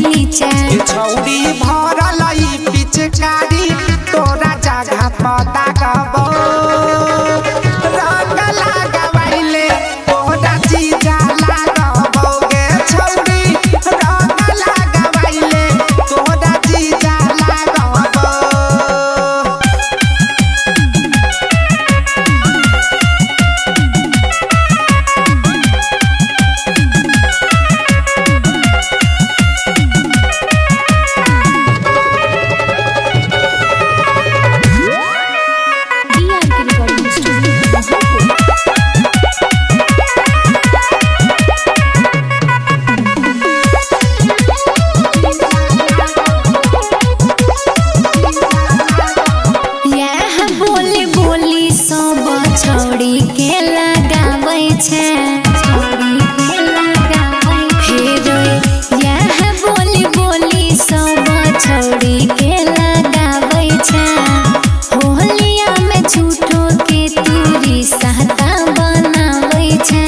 नीचा छौड़ी भरल पिचकारी तोरा जगह पता कबो रंग लगवाइले तोरा जीजा लगबो गे छौड़ी रंग लगवाइले तोरा जीजा लगबो। छौड़ी के लगाबै छै फेर यह बोली बोली सब छौड़ी के लगाबै छै होलिया में झूठो के तूरी सहता बनाबै छै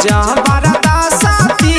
जबरदस्ती